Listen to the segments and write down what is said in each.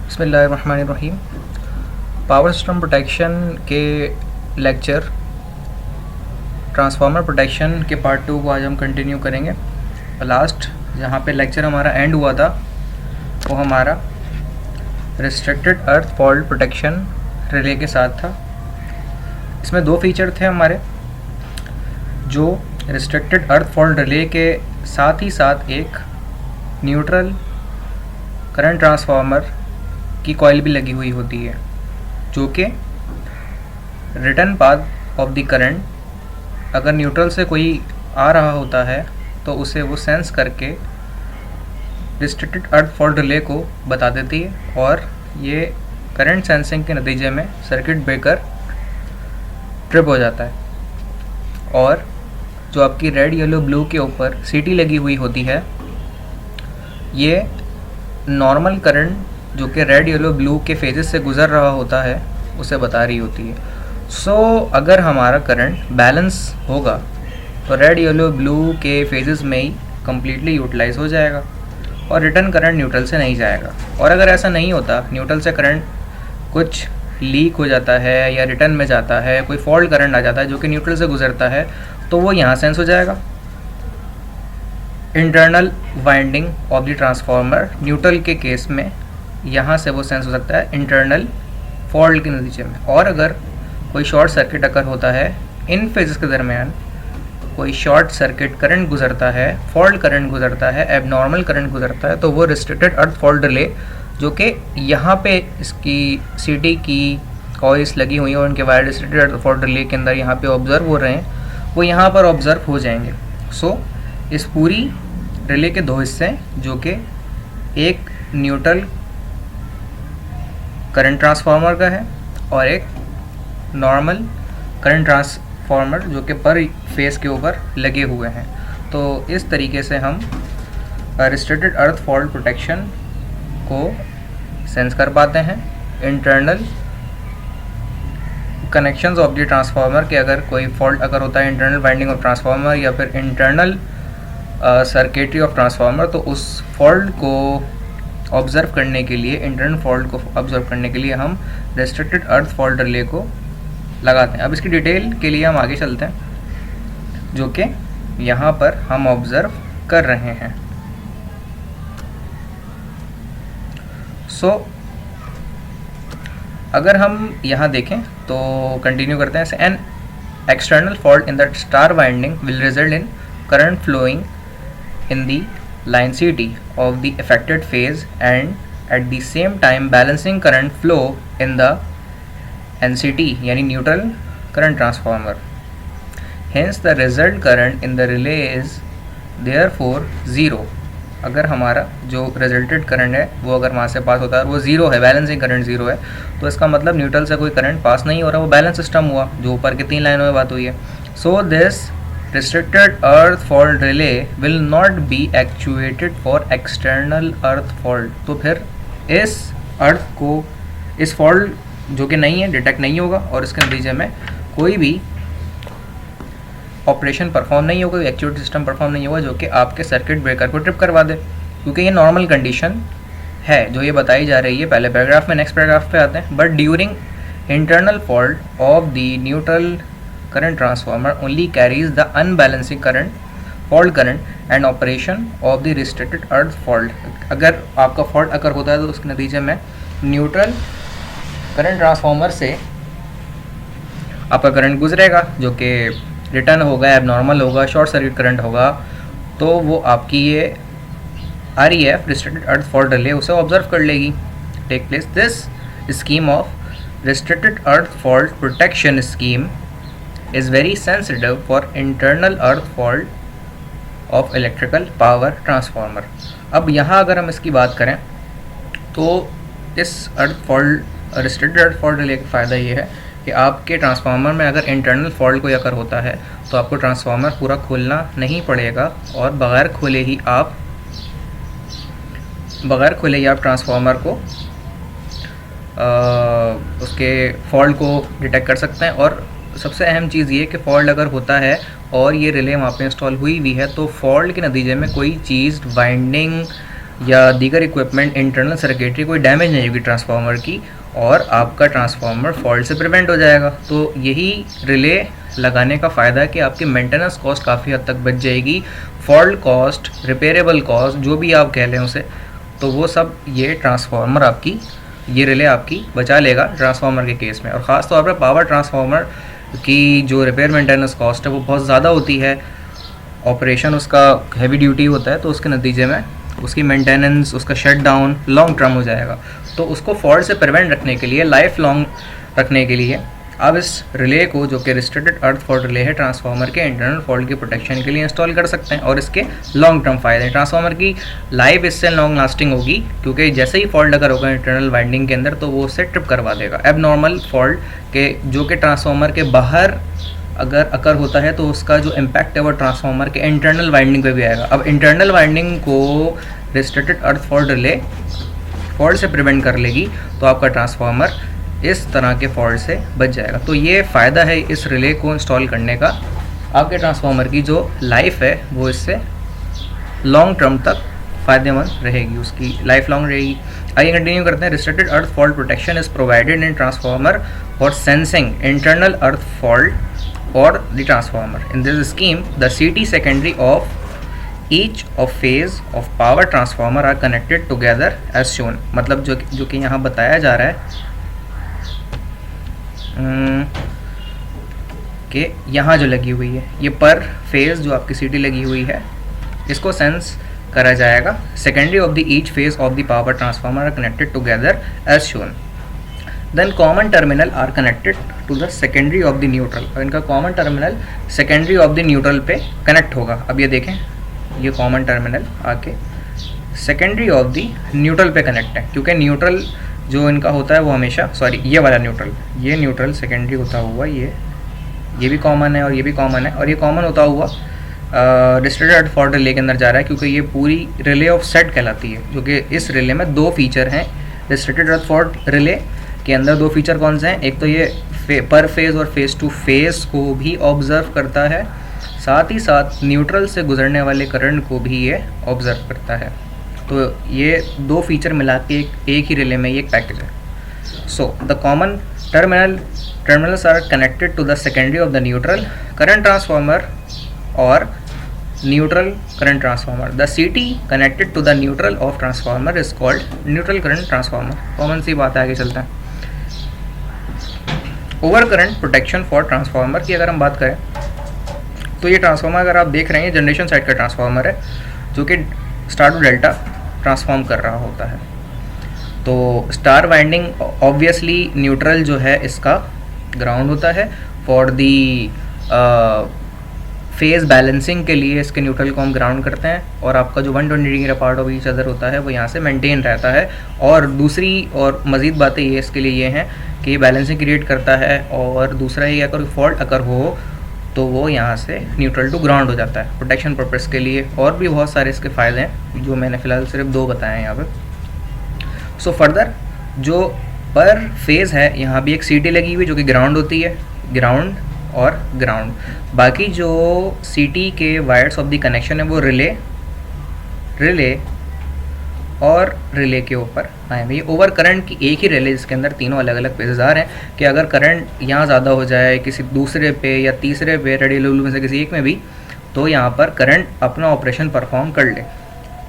बिस्मिल्लाहिर्रहमानिर्रहीम। Power system protection के lecture transformer protection के पार्ट 2 को आज हम कंटिन्यू करेंगे। लास्ट जहाँ पे लेक्चर हमारा एंड हुआ था वो हमारा restricted earth fault protection relay के साथ था। इसमें दो फीचर थे हमारे, जो रिस्ट्रिक्टेड अर्थ फॉल्ट रिले के साथ ही साथ एक न्यूट्रल करंट ट्रांसफार्मर की कॉइल भी लगी हुई होती है, जो कि return path of the current अगर न्यूट्रल से कोई आ रहा होता है तो उसे वो सेंस करके रिस्ट्रिक्टेड अर्थ फॉल्ट रिले को बता देती है, और ये करंट सेंसिंग के नतीजे में सर्किट ब्रेकर ट्रिप हो जाता है। और जो आपकी रेड येलो ब्लू के ऊपर सीटी लगी हुई होती है, ये नॉर्मल करंट जो कि रेड येलो ब्लू के फेजेस से गुज़र रहा होता है उसे बता रही होती है। सो अगर हमारा करंट बैलेंस होगा तो रेड येलो ब्लू के फेजेस में ही कम्प्लीटली यूटिलाइज हो जाएगा और रिटर्न करंट न्यूट्रल से नहीं जाएगा। और अगर ऐसा नहीं होता, न्यूट्रल से करंट कुछ लीक हो जाता है या रिटर्न में जाता है, कोई फॉल्ट करंट आ जाता है जो कि न्यूट्रल से गुजरता है, तो वो यहाँ सेंस हो जाएगा। Internal winding of the transformer neutral के केस में यहाँ से वो सेंस हो सकता है इंटरनल फॉल्ट के नतीजे में। और अगर कोई शॉर्ट सर्किट अगर होता है, इन फेजेस के दरमियान कोई शॉर्ट सर्किट करंट गुजरता है, फॉल्ट करंट गुजरता है, एबनॉर्मल करंट गुजरता है, तो वो रिस्ट्रिक्टेड अर्थ फॉल्ट रिले जो कि यहाँ पे इसकी सीटी की कॉइल्स लगी हुई हैं और उनके wire restricted earth fault relay के अंदर यहाँ पे ऑब्जर्व हो रहे हैं, वो यहाँ पर ऑब्जर्व हो जाएंगे। सो इस पूरी रिले के दो हिस्से हैं, जो कि एक न्यूट्रल करंट ट्रांसफार्मर का है और एक नॉर्मल करंट ट्रांसफार्मर जो कि पर फेस के ऊपर लगे हुए हैं। तो इस तरीके से हम रिस्ट्रिक्टेड अर्थ फॉल्ट प्रोटेक्शन को सेंस कर पाते हैं। Internal connections of the transformer के अगर कोई फॉल्ट अगर होता है, इंटरनल वाइंडिंग ऑफ ट्रांसफार्मर या फिर इंटरनल सर्किटरी ऑफ ट्रांसफार्मर, तो उस फॉल्ट को ऑब्ज़र्व करने के लिए, इंटरनल फॉल्ट को ऑब्ज़र्व करने के लिए हम रिस्ट्रिक्टेड अर्थ फॉल्ट रिले को लगाते हैं। अब इसकी डिटेल के लिए हम आगे चलते हैं, जो कि यहाँ पर हम ऑब्ज़र्व कर रहे हैं। सो अगर हम यहाँ देखें तो कंटिन्यू करते हैं। An external fault in the star winding will result in current flowing in the line CT of the affected phase and at the same time balancing current flow in the NCT यानी neutral current transformer. Hence the result current in the relay is therefore zero. अगर हमारा जो resulted current है वो अगर वहाँ से पास होता है और वो ज़ीरो है, बैलेंसिंग करंट ज़ीरो है, तो इसका मतलब न्यूट्रल से कोई करंट पास नहीं हो रहा, वो बैलेंस सिस्टम हुआ, जो ऊपर की 3 लाइनों में बात हुई है। So this restricted earth fault relay will not be actuated for external earth fault. तो फिर इस अर्थ को, इस फॉल्ट जो कि नहीं है, डिटेक्ट नहीं होगा और इसके नतीजे में कोई भी ऑपरेशन परफॉर्म नहीं होगा, कोई एक्चुएट सिस्टम परफॉर्म नहीं होगा जो कि आपके सर्किट ब्रेकर को ट्रिप करवा दे, क्योंकि ये नॉर्मल कंडीशन है जो ये बताई जा रही है पहले पैराग्राफ में। नेक्स्ट पैराग्राफ पे आते हैं। But during internal fault of the neutral current transformer only carries the unbalancing current, fault current and operation of the restricted earth fault. अगर आपका फॉल्ट अगर होता है तो उसके नतीजे में न्यूट्रल करंट ट्रांसफार्मर से आपका करंट गुजरेगा जो कि रिटर्न होगा, एबनॉर्मल होगा, शॉर्ट सर्किट करंट होगा, तो वो आपकी ये REF restricted earth fault relay उसे ऑब्जर्व कर लेगी। Take place this scheme of restricted earth fault protection scheme is very sensitive for internal earth fault of electrical power transformer. अब यहाँ अगर हम इसकी बात करें तो इस अर्थ fault, restricted earth fault relay का फ़ायदा ये है कि आपके ट्रांसफार्मर में अगर इंटरनल फॉल्ट कोई अगर होता है तो आपको ट्रांसफार्मर पूरा खोलना नहीं पड़ेगा और बग़ैर खोले ही आप ट्रांसफार्मर को उसके फॉल्ट को डिटेक्ट कर सकते हैं। और सबसे अहम चीज़ ये कि फॉल्ट अगर होता है और ये रिले वहाँ पे इंस्टॉल हुई हुई है तो फॉल्ट के नतीजे में कोई चीज़ वाइंडिंग या दीगर इक्विपमेंट इंटरनल सर्किटरी कोई डैमेज नहीं होगी ट्रांसफार्मर की, और आपका ट्रांसफार्मर फॉल्ट से प्रिवेंट हो जाएगा। तो यही रिले लगाने का फ़ायदा है कि आपकी मेंटेनेंस कॉस्ट काफ़ी हद तक बच जाएगी, फॉल्ट कॉस्ट, रिपेयरेबल कॉस्ट, जो भी आप कह लें उसे, तो वो सब ये ट्रांसफार्मर आपकी, ये रिले आपकी बचा लेगा ट्रांसफार्मर के केस में। और ख़ास तौर पर पावर ट्रांसफार्मर की जो रिपेयर मेंटेनेंस कॉस्ट है वो बहुत ज़्यादा होती है, ऑपरेशन उसका हैवी ड्यूटी होता है, तो उसके नतीजे में उसकी मेंटेनेंस, उसका शट डाउन लॉन्ग टर्म हो जाएगा। तो उसको फॉल्ट से प्रिवेंट रखने के लिए, लाइफ लॉन्ग रखने के लिए आप इस रिले को, जो कि रिस्ट्रिक्टेड अर्थ फॉल्ट रिले है, ट्रांसफार्मर के इंटरनल फॉल्ट की प्रोटेक्शन के लिए इंस्टॉल कर सकते हैं। और इसके लॉन्ग टर्म फ़ायदे हैं, ट्रांसफार्मर की लाइफ इससे लॉन्ग लास्टिंग होगी, क्योंकि जैसे ही फॉल्ट अगर होगा इंटरनल वाइंडिंग के अंदर तो वो उससे ट्रिप करवा देगा। एबनॉर्मल फॉल्ट के जो कि ट्रांसफार्मर के बाहर अगर अकर होता है तो उसका जो इम्पैक्ट है वो ट्रांसफार्मर के इंटरनल वाइंडिंग पे भी आएगा। अब इंटरनल वाइंडिंग को restricted earth fault relay fault से प्रिवेंट कर लेगी, तो आपका ट्रांसफार्मर इस तरह के फॉल्ट से बच जाएगा। तो ये फ़ायदा है इस रिले को इंस्टॉल करने का, आपके ट्रांसफार्मर की जो लाइफ है वो इससे लॉन्ग टर्म तक फ़ायदेमंद रहेगी, उसकी लाइफ लॉन्ग रहेगी। आइए कंटिन्यू करते हैं। Restricted earth fault protection is provided in transformer for sensing internal earth fault or the transformer. In this scheme, the CT secondary of each of phase of power transformer are connected together as shown. मतलब जो कि यहाँ बताया जा रहा है कि यहाँ जो लगी हुई है ये पर फेज जो आपकी CT लगी हुई है, इसको सेंस करा जाएगा। Secondary of the each phase of the power transformer are connected together as shown. Then common terminal are connected to the secondary of the neutral. और इनका common terminal secondary of the neutral पे connect होगा। अब ये देखें, ये common terminal आके secondary of the neutral पे कनेक्ट है, क्योंकि न्यूट्रल जो इनका होता है वो हमेशा, सॉरी ये वाला न्यूट्रल, ये न्यूट्रल सेकेंडरी होता हुआ ये भी कॉमन है और ये भी कॉमन है, और ये कॉमन होता हुआ रिस्ट्रिक्टेड अर्थ फॉल्ट रिले के अंदर जा रहा है, क्योंकि ये पूरी रिले ऑफ सेट कहलाती है। जो कि इस रिले में दो फीचर हैं। रिस्ट्रिक्टेड अर्थ फॉल्ट रिले के अंदर दो फीचर कौन से हैं? एक तो ये पर फेज़ और फेज़ टू फेज़ को भी ऑब्ज़र्व करता है, साथ ही साथ न्यूट्रल से गुजरने वाले करंट को भी ये ऑब्ज़र्व करता है। तो ये दो फीचर मिला के एक ही रिले में ये एक पैकेज है। So the common terminals are connected to the secondary of the neutral current transformer और neutral current transformer. The CT connected to the neutral of transformer is called neutral current transformer. Common सी बात है, आगे चलते हैं। Over current protection for transformer की अगर हम बात करें तो ये ट्रांसफार्मर अगर आप देख रहे हैं जनरेशन साइड का ट्रांसफार्मर है, जो कि स्टार टू डेल्टा ट्रांसफॉर्म कर रहा होता है। तो स्टार वाइंडिंग ऑब्वियसली न्यूट्रल जो है इसका ग्राउंड होता है। फॉर दी फेज़ बैलेंसिंग के लिए इसके न्यूट्रल को हम ग्राउंड करते हैं, और आपका जो 120 degree part of each other होता है वो यहाँ से मेंटेन रहता है। और दूसरी और मज़ीद बातें ये इसके लिए ये हैं कि ये बैलेंसिंग क्रिएट करता है, और दूसरा ये अगर फॉल्ट अगर हो तो वो यहाँ से न्यूट्रल टू ग्राउंड हो जाता है प्रोटेक्शन पर्पज़ के लिए। और भी बहुत सारे इसके फ़ायदे हैं जो मैंने फ़िलहाल सिर्फ दो बताए हैं यहाँ पर। सो फर्दर जो पर फेज़ है यहाँ भी एक CT लगी हुई जो कि ग्राउंड होती है, ग्राउंड और ग्राउंड। बाकी जो CT के वायर्स ऑफ द कनेक्शन है वो रिले और रिले के ऊपर आए हैं। ये ओवर करंट की एक ही रिले जिसके अंदर तीनों अलग अलग फेजेस आ रहे हैं कि अगर करंट यहाँ ज़्यादा हो जाए किसी दूसरे पे या तीसरे पे रेडियल में से किसी एक में भी, तो यहाँ पर करंट अपना ऑपरेशन परफॉर्म कर ले।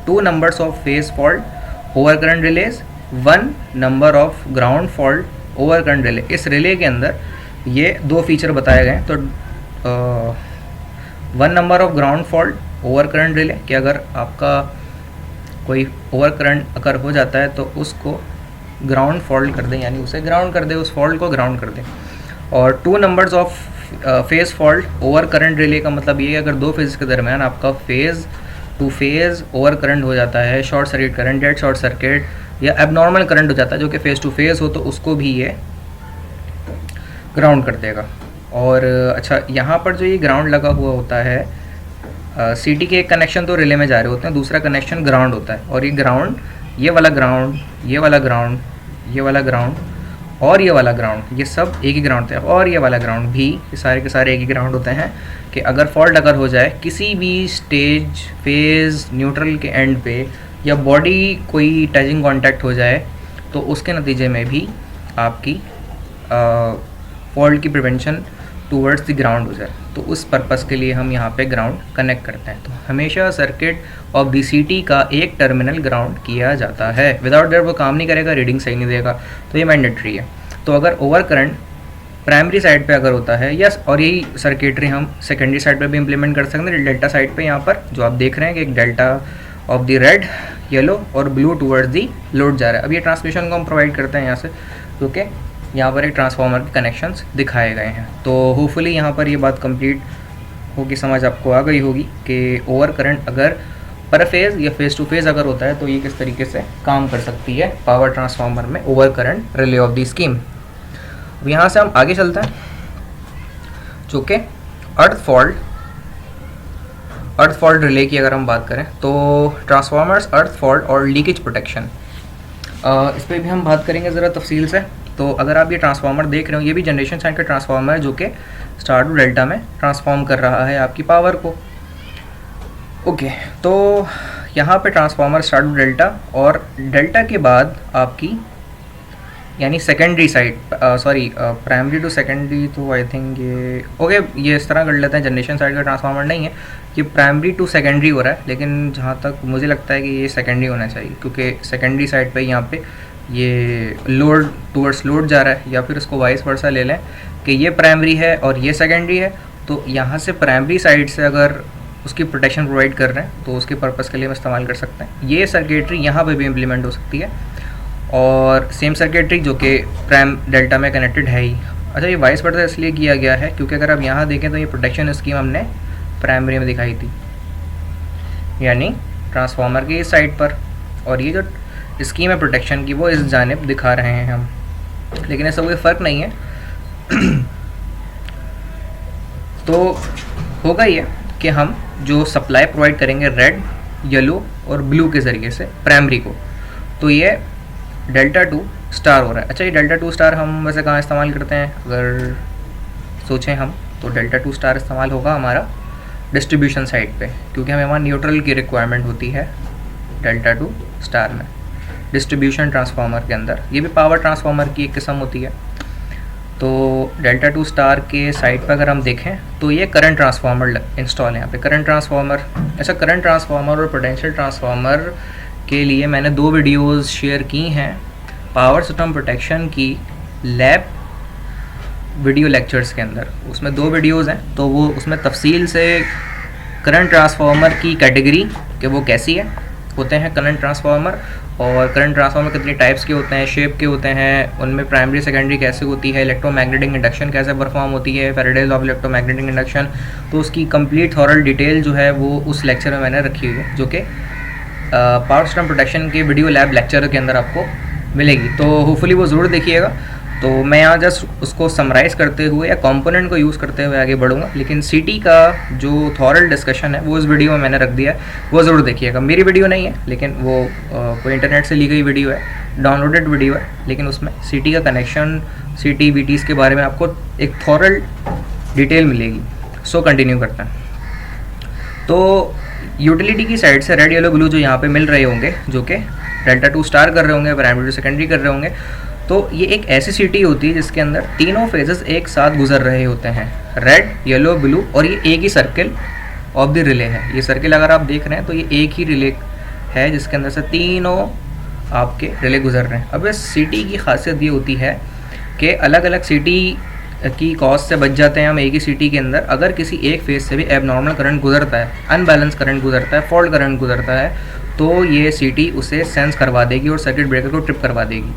2 numbers of phase fault over current release, 1 number of ground fault over current relay. इस रिले के अंदर ये दो फीचर बताए गए हैं। तो 1 number of ground fault over current relay कि अगर आपका कोई ओवर करंट अगर हो जाता है तो उसको ग्राउंड फॉल्ट कर दें, यानी उसे ग्राउंड कर दे, उस फॉल्ट को ग्राउंड कर दें। और 2 numbers of phase fault over current relay का मतलब ये है अगर दो फेज़ के दरमियान आपका phase two phase over current हो जाता है, short circuit current, dead short circuit या एबनॉर्मल करंट हो जाता है जो कि फेज़ टू फेज़ हो, तो उसको भी ये ग्राउंड कर देगा। और अच्छा, यहाँ पर जो ये ग्राउंड लगा हुआ होता है, CT के एक कनेक्शन तो रिले में जा रहे होते हैं, दूसरा कनेक्शन ग्राउंड होता है। और ये ग्राउंड, ये वाला ग्राउंड, ये वाला ग्राउंड, ये वाला ग्राउंड और ये वाला ग्राउंड, ये सब एक ही ग्राउंड है। और ये वाला ग्राउंड भी, ये सारे के सारे एक ही ग्राउंड होते हैं कि अगर फॉल्ट अगर हो जाए किसी भी स्टेज फेज़ न्यूट्रल के एंड पे, या बॉडी कोई टचिंग कांटेक्ट हो जाए तो उसके नतीजे में भी आपकी फॉल्ट की प्रिवेंशन टूवर्ड्स द ग्राउंड हो जाए। तो उस पर्पस के लिए हम यहाँ पे ग्राउंड कनेक्ट करते हैं। तो हमेशा सर्किट ऑफ दी सीटी का एक टर्मिनल ग्राउंड किया जाता है। विदाउट दैट वो काम नहीं करेगा, रीडिंग सही नहीं देगा, तो ये मैंडेटरी है। तो अगर ओवर करंट प्राइमरी साइड पे अगर होता है, यस, और यही सर्किटरी हम सेकेंडरी साइड पे भी इम्प्लीमेंट कर सकते हैं। डेल्टा साइड पे यहाँ पर जो आप देख रहे हैं कि एक delta of the red, yellow और ब्लू टूवर्ड्स दी लोड जा रहा है। अब ये ट्रांसमिशन को हम प्रोवाइड करते हैं यहाँ से, क्योंकि यहाँ पर एक ट्रांसफार्मर के कनेक्शंस दिखाए गए हैं। तो होपफुली यहाँ पर ये बात कंप्लीट होगी, समझ आपको आ गई होगी कि ओवर करंट अगर पर फेज़ या फेज़ टू फेज़ अगर होता है तो ये किस तरीके से काम कर सकती है पावर ट्रांसफार्मर में over current relay of the scheme. अब यहाँ से हम आगे चलते हैं, जो कि अर्थ फॉल्ट रिले की अगर हम बात करें तो ट्रांसफार्मर्स, अर्थ फॉल्ट और लीकेज प्रोटेक्शन, इस पर भी हम बात करेंगे ज़रा तफसील से। तो अगर आप ये ट्रांसफार्मर देख रहे हो, ये भी जनरेशन साइड का ट्रांसफार्मर है जो कि स्टार टू डेल्टा में ट्रांसफॉर्म कर रहा है आपकी पावर को। ओके, तो यहाँ पे ट्रांसफार्मर स्टार टू डेल्टा और डेल्टा के बाद आपकी यानी secondary side, sorry primary to secondary, तो आई थिंक ये ओके, ये इस तरह कर लेते हैं। जनरेशन साइड का ट्रांसफार्मर नहीं है, ये प्राइमरी टू सेकेंडरी हो रहा है, लेकिन जहाँ तक मुझे लगता है कि ये सेकेंडरी होना चाहिए, क्योंकि सेकेंडरी साइड पे यहाँ पे ये लोड टूवर्ड्स लोड जा रहा है। या फिर इसको वाइस वर्सा ले लें कि ये प्राइमरी है और ये सेकेंडरी है, तो यहाँ से प्राइमरी साइड से अगर उसकी प्रोटेक्शन प्रोवाइड कर रहे हैं तो उसके पर्पज़ के लिए हम इस्तेमाल कर सकते हैं। ये सर्किटरी यहाँ पे भी इम्प्लीमेंट हो सकती है, और सेम सर्किटरी जो कि प्राइम डेल्टा में कनेक्टेड है ही। अच्छा, ये वाइस वर्सा इसलिए किया गया है क्योंकि अगर आप यहाँ देखें तो ये प्रोटेक्शन स्कीम हमने प्राइमरी में दिखाई थी, यानी ट्रांसफार्मर की इस साइड पर, और ये जो स्कीम है प्रोटेक्शन की वो इस जानिब दिखा रहे हैं हम, लेकिन ऐसा कोई फ़र्क नहीं है। तो होगा ये कि हम जो सप्लाई प्रोवाइड करेंगे रेड, येलो और ब्लू के ज़रिए से प्राइमरी को, तो ये डेल्टा टू स्टार हो रहा है। अच्छा, ये डेल्टा टू स्टार हम वैसे कहाँ इस्तेमाल करते हैं अगर सोचें हम, तो डेल्टा टू स्टार इस्तेमाल होगा हमारा डिस्ट्रीब्यूशन साइड पे, क्योंकि हमें वहाँ न्यूट्रल की रिक्वायरमेंट होती है डेल्टा टू स्टार में, डिस्ट्रीब्यूशन ट्रांसफार्मर के अंदर। ये भी पावर ट्रांसफार्मर की एक किस्म होती है। तो डेल्टा टू स्टार के साइड पर अगर हम देखें तो ये करंट ट्रांसफार्मर इंस्टॉल है यहाँ पे, करंट ट्रांसफार्मर। ऐसा करंट ट्रांसफार्मर और पोटेंशियल ट्रांसफार्मर के लिए मैंने 2 वीडियोस शेयर की हैं पावर सिस्टम प्रोटेक्शन की लैब वीडियो लेक्चर्स के अंदर। उसमें 2 वीडियोस हैं, तो वो उसमें तफसील से करंट ट्रांसफार्मर की कैटेगरी कि वो कैसी होते हैं करंट ट्रांसफार्मर, और करंट ट्रांसफार्मर कितनी टाइप्स के होते हैं, शेप के होते हैं, उनमें प्राइमरी सेकेंडरी कैसे होती है, इलेक्ट्रोमैग्नेटिक इंडक्शन कैसे परफॉर्म होती है, Faraday's law of electromagnetic induction, तो उसकी कंप्लीट थॉरल डिटेल जो है वो उस लेक्चर में मैंने रखी हुई है, जो कि पावर सिस्टम प्रोटेक्शन के वीडियो लैब लेक्चर के अंदर आपको मिलेगी। तो होपफुली वो ज़रूर देखिएगा। तो मैं यहाँ जस्ट उसको समराइज़ करते हुए या कंपोनेंट को यूज़ करते हुए आगे बढ़ूँगा, लेकिन सीटी का जो थॉरल डिस्कशन है वो इस वीडियो में मैंने रख दिया है, वो ज़रूर देखिएगा। मेरी वीडियो नहीं है, लेकिन वो कोई इंटरनेट से ली गई वीडियो है, डाउनलोडेड वीडियो है, लेकिन उसमें सीटी का कनेक्शन, सीटी वीटीज़ के बारे में आपको एक थॉरल डिटेल मिलेगी। सो कंटिन्यू करते हैं। तो यूटिलिटी की साइड से रेड, येलो, ब्लू जो यहाँ पे मिल रहे होंगे, जो कि डेल्टा टू स्टार कर रहे होंगे, प्राइमरी टू सेकेंडरी कर रहे होंगे, तो ये एक ऐसी सीटी होती है जिसके अंदर तीनों फेजेस एक साथ गुजर रहे होते हैं, रेड, येलो, ब्लू, और ये एक ही सर्किल ऑफ द रिले है। ये सर्किल अगर आप देख रहे हैं तो ये एक ही रिले है जिसके अंदर से तीनों आपके रिले गुजर रहे हैं। अब इस सीटी की खासियत ये होती है कि अलग अलग सीटी की कॉस्ट से बच जाते हैं हम एक ही सीटी के अंदर। अगर किसी एक फेज से भी एबनॉर्मल करंट गुजरता है, अनबैलेंस करंट गुजरता है, फॉल्ट करंट गुजरता है, तो ये सीटी उसे सेंस करवा देगी और सर्किट ब्रेकर को ट्रिप करवा देगी।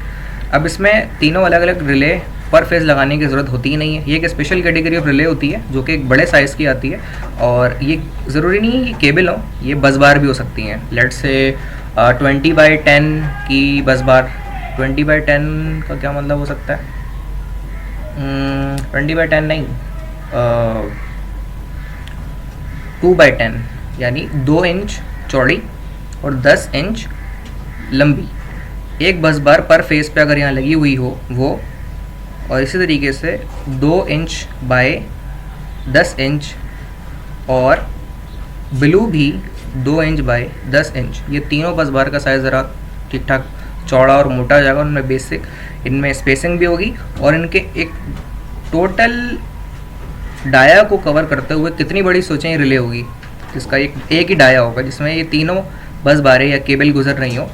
अब इसमें तीनों अलग अलग रिले पर फेज़ लगाने की ज़रूरत होती ही नहीं है। ये एक स्पेशल कैटेगरी ऑफ रिले होती है जो कि एक बड़े साइज़ की आती है, और ये ज़रूरी नहीं है कि केबल हो, ये बस बार भी हो सकती हैं। लेट्स से 20/10 की बस बार। 20/10 का क्या मतलब हो सकता है? 20/10 नहीं, 2/10 यानी 2 इंच चौड़ी और 10 इंच लंबी एक बस बार पर फेस पे अगर यहाँ लगी हुई हो वो, और इसी तरीके से 2 इंच बाय 10 इंच, और ब्लू भी 2 इंच बाय 10 इंच, ये तीनों बस बार का साइज़ ज़रा ठीक ठाक चौड़ा और मोटा हो जाएगा। उनमें बेसिक इनमें स्पेसिंग भी होगी और इनके एक टोटल डाया को कवर करते हुए कितनी बड़ी सोचें ये रिले होगी, जिसका एक ही डाया होगा जिसमें ये तीनों बस बारें या केबल गुजर रही हो,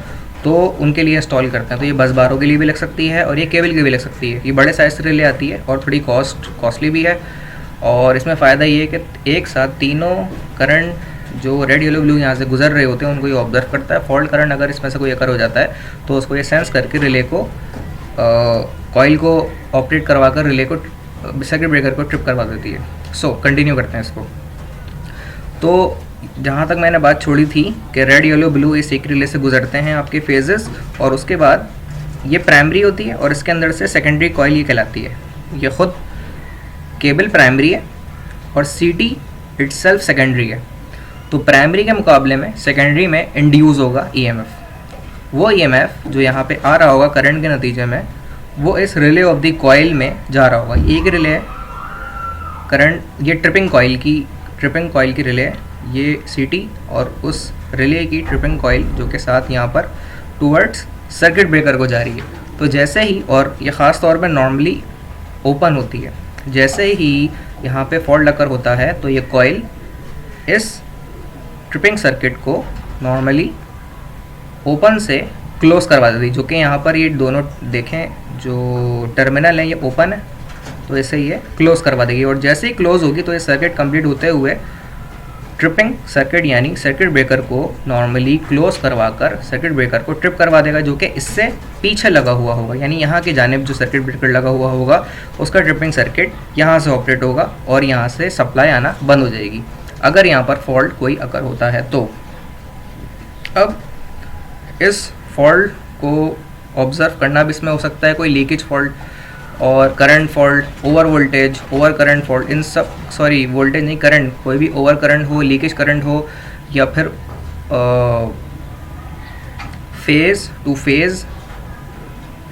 तो उनके लिए इंस्टॉल करते हैं। तो ये बस बारों के लिए भी लग सकती है और ये केबल के भी लग सकती है। ये बड़े साइज से रिले आती है और थोड़ी कॉस्टली भी है। और इसमें फ़ायदा ये है कि एक साथ तीनों करंट जो रेड येलो ब्लू यहाँ से गुजर रहे होते हैं उनको ये ऑब्जर्व करता है। फॉल्ट करंट अगर इसमें से कोई अकर हो जाता है तो उसको ये सेंस करके रिले को कॉइल को ऑपरेट करवा कर रिले को सर्किट ब्रेकर को ट्रिप करवा देती है। सो कंटिन्यू करते हैं इसको। तो जहाँ तक मैंने बात छोड़ी थी कि रेड येलो ब्लू इस एक रिले से गुजरते हैं आपके फेजेस, और उसके बाद ये प्राइमरी होती है और इसके अंदर से सेकेंडरी कॉइल ये कहलाती है। ये खुद केबल प्राइमरी है और सीटी इटसेल्फ सेकेंडरी है। तो प्राइमरी के मुकाबले में सेकेंडरी में इंड्यूस होगा ईएमएफ। वो ईएमएफ जो यहाँ पे आ रहा होगा करंट के नतीजे में, वो इस रिले ऑफ द कॉइल में जा रहा होगा। एक रिले है करंट, ये ट्रिपिंग कॉइल की रिले है ये सीटी, और उस रिले की ट्रिपिंग कॉइल जो के साथ यहाँ पर टूवर्ड्स सर्किट ब्रेकर को जा रही है। तो जैसे ही, और ये ख़ास तौर पे नॉर्मली ओपन होती है, जैसे ही यहाँ पे फॉल्ट अकर होता है तो ये कॉइल इस ट्रिपिंग सर्किट को नॉर्मली ओपन से क्लोज करवा देती है। जो कि यहाँ पर ये दोनों देखें जो टर्मिनल है ये ओपन है, तो ऐसे ये क्लोज करवा देगी। और जैसे ही क्लोज होगी तो ये सर्किट कंप्लीट होते हुए ट्रिपिंग सर्किट यानी सर्किट ब्रेकर को नॉर्मली क्लोज करवा कर सर्किट ब्रेकर को ट्रिप करवा देगा, जो कि इससे पीछे लगा हुआ होगा। यानी यहाँ की जानिब जो सर्किट ब्रेकर लगा हुआ होगा उसका ट्रिपिंग सर्किट यहाँ से ऑपरेट होगा और यहाँ से सप्लाई आना बंद हो जाएगी अगर यहाँ पर फॉल्ट कोई अकर होता है तो। अब इस फॉल्ट को ऑब्जर्व करना भी इसमें हो सकता है कोई लीकेज फॉल्ट और current fault, over voltage, over current fault, इन सब वोल्टेज नहीं करंट, कोई भी ओवर करंट हो, लीकेज करंट हो, या फिर फेज़ टू फेज़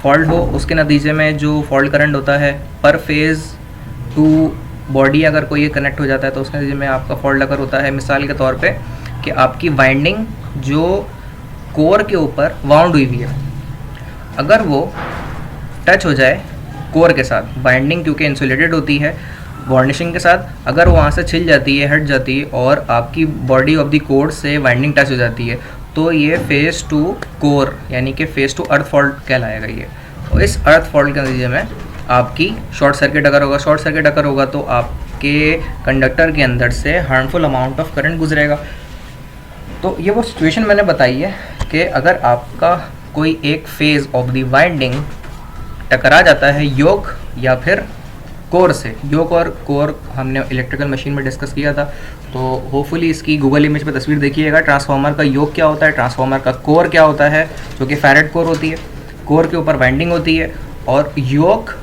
फॉल्ट हो। उसके नतीजे में जो फॉल्ट करंट होता है पर फेज़ टू बॉडी अगर कोई कनेक्ट हो जाता है तो उसके नतीजे में आपका फॉल्ट अगर होता है। मिसाल के तौर पे कि आपकी वाइंडिंग जो कोर के ऊपर वाउंड हुई है, अगर वो टच हो जाए कोर के साथ, बाइंडिंग क्योंकि इंसुलेटेड होती है वार्निशिंग के साथ, अगर वो वहाँ से छिल जाती है, हट जाती है और आपकी बॉडी ऑफ द कोर से वाइंडिंग टच हो जाती है तो ये फेज़ टू कोर यानी कि फेज़ टू अर्थ फॉल्ट कहलाएगा ये। और इस अर्थ फॉल्ट के नतीजे में आपकी शॉर्ट सर्किट अगर होगा तो आपके कंडक्टर के अंदर से हार्मफुल अमाउंट ऑफ करंट गुजरेगा। तो ये वो सिचुएशन मैंने बताई है कि अगर आपका कोई एक फेज़ ऑफ द वाइंडिंग टकरा जाता है योक या फिर कोर से। योक और कोर हमने इलेक्ट्रिकल मशीन में डिस्कस किया था, तो होपफुली इसकी गूगल इमेज पे तस्वीर देखिएगा। ट्रांसफार्मर का योक क्या होता है, ट्रांसफार्मर का कोर क्या होता है, जो कि फैरेड कोर होती है। कोर के ऊपर वाइंडिंग होती है और योक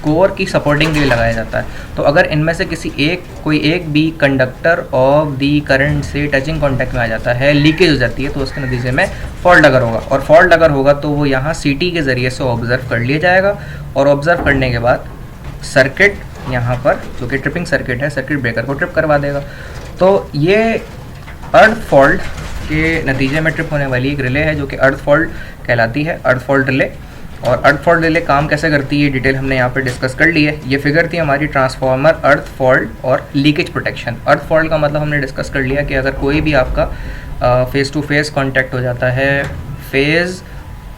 कोर की सपोर्टिंग के लिए लगाया जाता है। तो अगर इनमें से कोई एक भी कंडक्टर ऑफ दी करंट से टचिंग कॉन्टैक्ट में आ जाता है, लीकेज हो जाती है, तो उसके नतीजे में फॉल्ट अगर होगा। और फॉल्ट अगर होगा तो वो यहाँ सीटी के ज़रिए से ऑब्ज़र्व कर लिया जाएगा और ऑब्ज़र्व करने के बाद सर्किट यहाँ पर जो कि ट्रिपिंग सर्किट है सर्किट ब्रेकर को ट्रिप करवा देगा। तो ये अर्थ फॉल्ट के नतीजे में ट्रिप होने वाली एक रिले है जो कि अर्थ फॉल्ट कहलाती है, अर्थ फॉल्ट रिले। और अर्थ फॉल्ट रिले काम कैसे करती है डिटेल हमने यहाँ पे डिस्कस कर ली है। ये फिगर थी हमारी ट्रांसफार्मर, अर्थ फॉल्ट और लीकेज प्रोटेक्शन। अर्थ फॉल्ट का मतलब हमने डिस्कस कर लिया कि अगर कोई भी आपका फेज़ टू फेज़ कांटेक्ट हो जाता है, फेज़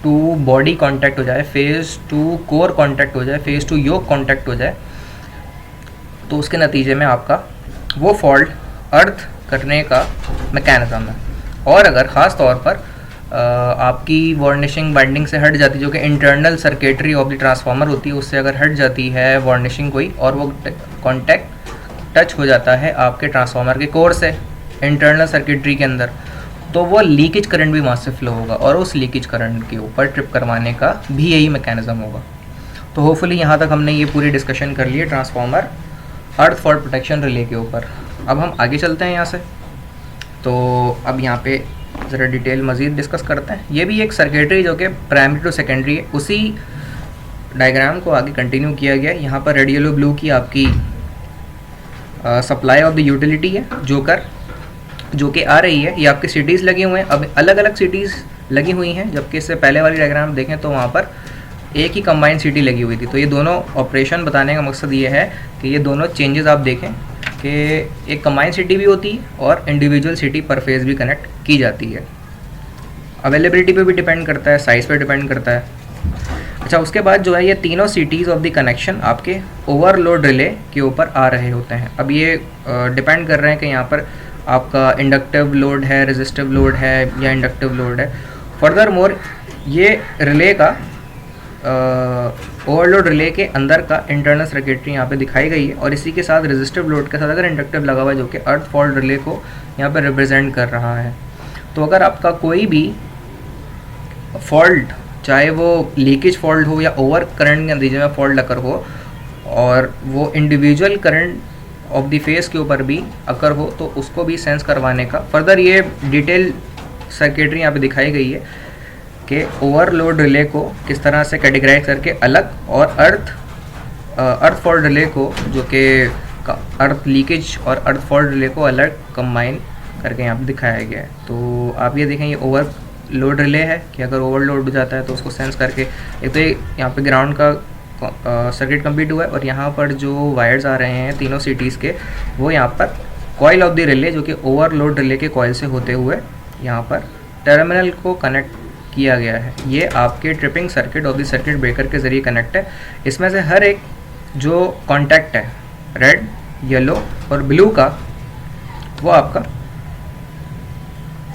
टू बॉडी कांटेक्ट हो जाए, फेज़ टू कोर कांटेक्ट हो जाए, फेज़ टू योक कांटेक्ट हो जाए, तो उसके नतीजे में आपका वो फॉल्ट अर्थ करने का मैकेनिज़्म है। और अगर ख़ास तौर पर आपकी वार्निशिंग बाइंडिंग से हट जाती है, जो कि internal circuitry of the transformer होती है, उससे अगर हट जाती है वार्निशिंग कोई और वो कांटेक्ट टच हो जाता है आपके ट्रांसफार्मर के कोर से इंटरनल सर्किटरी के अंदर, तो वो लीकेज करंट भी वहाँ से फ्लो होगा और उस लीकेज करंट के ऊपर ट्रिप करवाने का भी यही मैकेनिज़्म होगा। तो होपफुली यहाँ तक हमने ये पूरी डिस्कशन कर ली है ट्रांसफार्मर अर्थ फॉल्ट प्रोटेक्शन रिले के ऊपर। अब हम आगे चलते हैं यहाँ से। तो अब यहाँ पे ज़रा डिटेल मज़ीद डिस्कस करते हैं। ये भी एक सर्किटरी जो कि प्राइमरी टू सेकेंडरी है, उसी डायग्राम को आगे कंटिन्यू किया गया। यहाँ पर रेड येलो ब्लू की आपकी सप्लाई ऑफ द यूटिलिटी है, जोकर जो कि आ रही है, ये आपकी सिटीज़ लगी हुए हैं। अब अलग अलग सिटीज़ लगी हुई हैं, जबकि इससे पहले वाली डायग्राम देखें तो वहाँ पर एक ही कंबाइंड सिटी लगी हुई थी। तो ये दोनों ऑपरेशन बताने का मकसद ये है कि ये दोनों चेंजेस आप देखें कि एक कंबाइंड सिटी भी होती है और इंडिविजुअल सिटी पर फेज़ भी कनेक्ट की जाती है। अवेलेबिलिटी पे भी डिपेंड करता है, साइज़ पे डिपेंड करता है। अच्छा, उसके बाद जो है ये तीनों सिटीज़ ऑफ द कनेक्शन आपके ओवरलोड रिले के ऊपर आ रहे होते हैं। अब ये डिपेंड कर रहे हैं कि यहाँ पर आपका इंडक्टिव लोड है, रेजिस्टिव लोड है या इंडक्टिव लोड है। फर्दर मोर ये रिले का ओवरलोड रिले के अंदर का इंटरनल सर्किटरी यहाँ पे दिखाई गई है, और इसी के साथ रेजिस्टिव लोड के साथ अगर इंडक्टिव लगा हुआ है जो कि अर्थ फॉल्ट रिले को यहाँ पे रिप्रेजेंट कर रहा है। तो अगर आपका कोई भी फॉल्ट, चाहे वो लीकेज फॉल्ट हो या ओवर करंट के नतीजे में फॉल्ट अकर हो, और वो individual current of the face के ऊपर भी अकर हो, तो उसको भी सेंस करवाने का फर्दर ये डिटेल सर्किटरी यहाँ पे दिखाई गई है कि ओवरलोड रिले को किस तरह से कैटेगराइज करके अलग, और अर्थ फॉल्ट रिले को जो कि अर्थ लीकेज और अर्थ फॉल्ट रिले को अलग कंबाइन करके यहाँ पे दिखाया गया है। तो आप ये देखें, ये ओवरलोड रिले है कि अगर ओवरलोड हो जाता है तो उसको सेंस करके, एक तो यहाँ पे ग्राउंड का सर्किट कंप्लीट हुआ है, और यहाँ पर जो वायर्स आ रहे हैं तीनों सिटीज़ के, वो यहाँ पर कॉइल ऑफ द रिले जो कि ओवरलोड रिले के कॉइल से होते हुए यहाँ पर टर्मिनल को कनेक्ट किया गया है। ये आपके tripping circuit of the circuit breaker के ज़रिए कनेक्ट है। इसमें से हर एक जो कॉन्टैक्ट है रेड, येलो और ब्लू का, वो आपका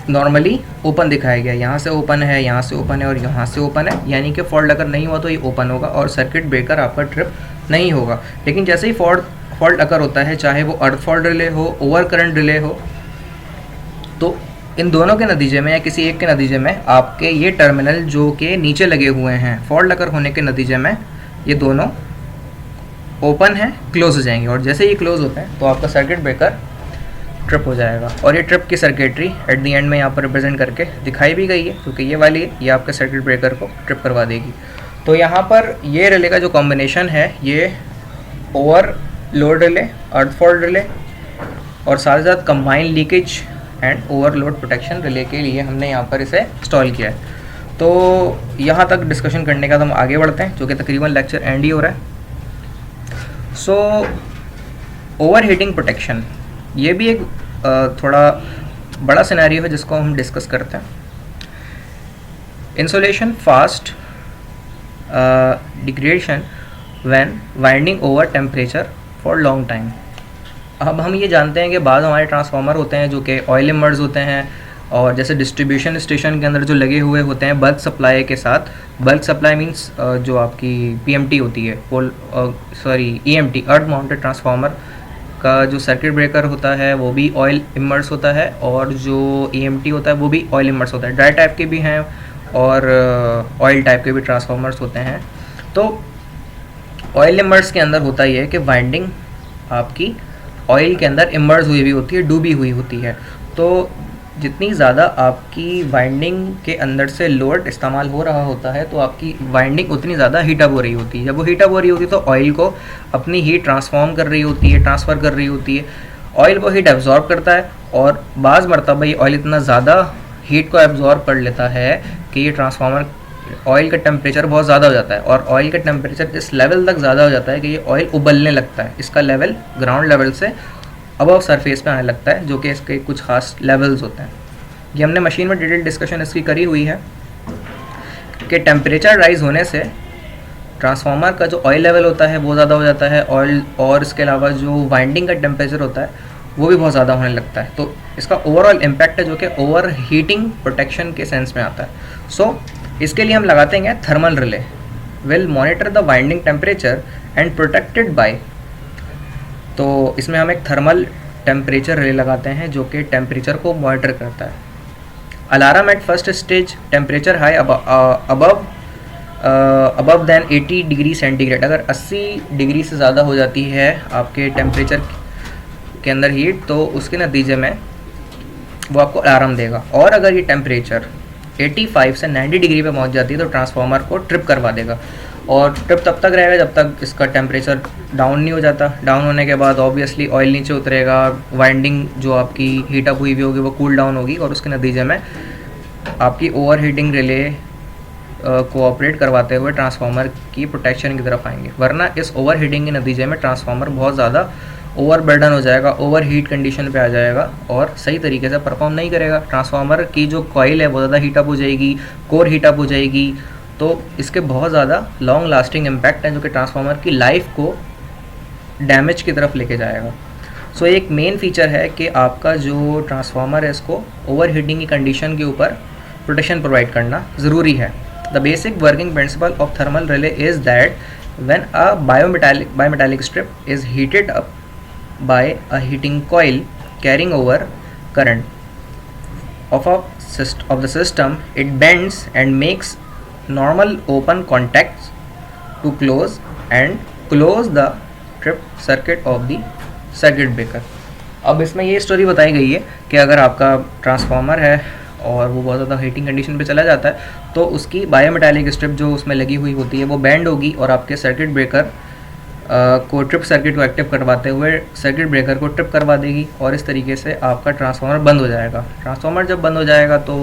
नॉर्मली ओपन दिखाया गया है। यहाँ से ओपन है, यहाँ से ओपन है और यहाँ से ओपन है, यानी कि फॉल्ट अगर नहीं हुआ तो ये ओपन होगा और सर्किट ब्रेकर आपका ट्रिप नहीं होगा। लेकिन जैसे ही फॉल्ट अगर होता है, चाहे वो अर्थ फॉल्ट रिले हो, ओवर करंट रिले हो, तो इन दोनों के नतीजे में या किसी एक के नतीजे में आपके ये टर्मिनल जो कि नीचे लगे हुए हैं, फॉल्ट अगर होने के नतीजे में ये दोनों ओपन है, क्लोज हो जाएंगे, और जैसे ये क्लोज होते हैं तो आपका सर्किट ब्रेकर ट्रिप हो जाएगा। और ये ट्रिप की सर्किटरी एट द एंड में यहाँ पर रिप्रेजेंट करके दिखाई भी गई है, क्योंकि ये वाली ये आपके सर्किट ब्रेकर को ट्रिप करवा देगी। तो यहाँ पर ये रिले का जो कॉम्बिनेशन है, ये ओवरलोड रिले, अर्थ फॉल्ट रिले और साथ ही साथ combine leakage and overload protection relay के लिए हमने यहाँ पर इसे इंस्टॉल किया है। तो यहाँ तक डिस्कशन करने का तो हम आगे बढ़ते हैं, जो कि तकरीबन लेक्चर एंड ही हो रहा है। सो ओवर हीटिंग प्रोटेक्शन, ये भी एक थोड़ा बड़ा सिनेरियो है जिसको हम डिस्कस करते हैं। Insulation fast degradation when winding over temperature for long time. अब हम ये जानते हैं कि बाद हमारे ट्रांसफार्मर होते हैं जो कि ऑयल इमर्ज होते हैं, और जैसे डिस्ट्रीब्यूशन स्टेशन के अंदर जो लगे हुए होते हैं बल्क सप्लाई के साथ। बल्क सप्लाई मींस जो आपकी पीएमटी होती है, ईएमटी, अर्थ माउंटेड ट्रांसफार्मर का जो सर्किट ब्रेकर होता है वो भी ऑयल इमर्स होता है, और जो ईएमटी होता है वो भी ऑयल इमर्स होता है। ड्राई टाइप के भी हैं और ऑयल टाइप के भी ट्रांसफार्मर्स होते हैं। तो ऑयल इमर्स के अंदर होता ही है कि वाइंडिंग आपकी ऑयल के अंदर इमर्ज हुई भी होती है, डूबी हुई होती है। तो जितनी ज़्यादा आपकी वाइंडिंग के अंदर से लोड इस्तेमाल हो रहा होता है, तो आपकी वाइंडिंग उतनी ज़्यादा हीटअप हो रही होती है। जब वो हीटअप हो रही होती है तो ऑयल को अपनी हीट ट्रांसफॉर्म कर रही होती है, ट्रांसफ़र कर रही होती है। ऑयल वो हीट एब्जॉर्ब करता है, और बाज़ मरतबा ये ऑयल इतना ज़्यादा हीट को एब्जॉर्ब कर लेता है कि ये ट्रांसफार्मर, ऑयल का टेम्परेचर बहुत ज़्यादा हो जाता है, और ऑयल का टेम्परेचर इस लेवल तक ज़्यादा हो जाता है कि ये ऑयल उबलने लगता है। इसका लेवल ग्राउंड लेवल से अबव सरफेस पे आने लगता है, जो कि इसके कुछ खास लेवल्स होते हैं। ये हमने मशीन में डिटेल डिस्कशन इसकी करी हुई है कि टेम्परेचर राइज होने से ट्रांसफार्मर का जो ऑयल लेवल होता है वो ज़्यादा हो जाता है, ऑयल, और इसके अलावा जो वाइंडिंग का टेम्परेचर होता है वो भी बहुत ज़्यादा होने लगता है। तो इसका ओवरऑल इम्पैक्ट है जो कि ओवर हीटिंग प्रोटेक्शन के सेंस में आता है। सो इसके लिए हम लगाते हैं thermal relay will monitor the winding temperature and protected by. तो इसमें हम एक थर्मल टेम्परेचर रिले लगाते हैं जो कि टेम्परेचर को मॉनिटर करता है। Alarm at first stage temperature high above then 80 degree centigrade. अगर 80 डिग्री से ज़्यादा हो जाती है आपके टेम्परेचर के अंदर हीट, तो उसके नतीजे में वो आपको अलार्म देगा। और अगर ये टेम्परेचर 85 से 90 डिग्री पे पहुंच जाती है तो ट्रांसफार्मर को ट्रिप करवा देगा। और ट्रिप तब तक रहेगा जब तक इसका टेम्परेचर डाउन नहीं हो जाता। डाउन होने के बाद ऑब्वियसली ऑयल नीचे उतरेगा, वाइंडिंग जो आपकी हीट अप हुई होगी वो कूल डाउन होगी और उसके नतीजे में आपकी ओवर हीटिंग रिले कोऑपरेट करवाते हुए ट्रांसफार्मर की प्रोटेक्शन की तरफ आएंगे। वरना इस ओवर हीटिंग के नतीजे में ट्रांसफार्मर बहुत ज़्यादा ओवर बर्डन हो जाएगा, ओवर हीट कंडीशन पे आ जाएगा और सही तरीके से परफॉर्म नहीं करेगा। ट्रांसफार्मर की जो कॉइल है बहुत ज़्यादा हीटअप हो जाएगी, कोर हीटअप हो जाएगी, तो इसके बहुत ज़्यादा लॉन्ग लास्टिंग इम्पैक्ट है जो कि ट्रांसफार्मर की लाइफ को डैमेज की तरफ लेके जाएगा। सो एक मेन फीचर है कि आपका जो ट्रांसफार्मर है इसको ओवर हीटिंग की कंडीशन के ऊपर प्रोटेक्शन प्रोवाइड करना ज़रूरी है। The basic working principle of thermal relay is that when a bimetallic strip is heated up by a heating coil carrying over current of the system, it bends and makes normal open contacts to close the trip circuit of the circuit breaker। अब इसमें ये story बताई गई है कि अगर आपका transformer है और वो बहुत ज़्यादा हीटिंग कंडीशन पे चला जाता है तो उसकी बायोमेटालिक स्ट्रिप जो उसमें लगी हुई होती है वो बैंड होगी और आपके सर्किट ब्रेकर को ट्रिप सर्किट को एक्टिव करवाते हुए सर्किट ब्रेकर को ट्रिप करवा देगी और इस तरीके से आपका ट्रांसफार्मर बंद हो जाएगा। ट्रांसफार्मर जब बंद हो जाएगा तो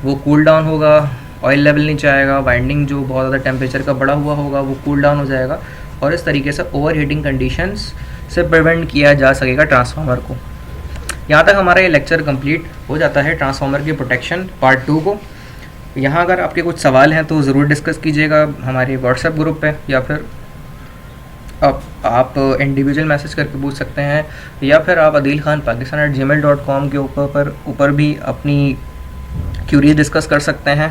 वो कूल डाउन होगा, ऑयल लेवल नीचे आएगा, वाइंडिंग जो बहुत ज़्यादा टेम्परेचर का बढ़ा हुआ होगा वो कूल डाउन हो जाएगा और इस तरीके से ओवर हीटिंग कंडीशंस से प्रिवेंट किया जा सकेगा ट्रांसफार्मर को। यहाँ तक हमारा ये लेक्चर कंप्लीट हो जाता है ट्रांसफार्मर की प्रोटेक्शन पार्ट 2 को। यहाँ अगर आपके कुछ सवाल हैं तो ज़रूर डिस्कस कीजिएगा हमारे व्हाट्सएप ग्रुप पे या फिर आप इंडिविजुअल मैसेज करके पूछ सकते हैं या फिर आप adilkhanpakistan@gmail.com के ऊपर भी अपनी क्यूरी डिस्कस कर सकते हैं।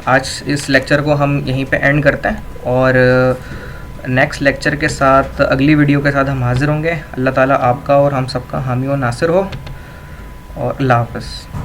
आज इस लेक्चर को हम यहीं पे एंड करते हैं और नेक्स्ट लेक्चर के साथ अगली वीडियो के साथ हम हाजिर होंगे। अल्लाह ताला आपका और हम सबका हामी और नासिर हो और अल्लाह हाफ़िज़।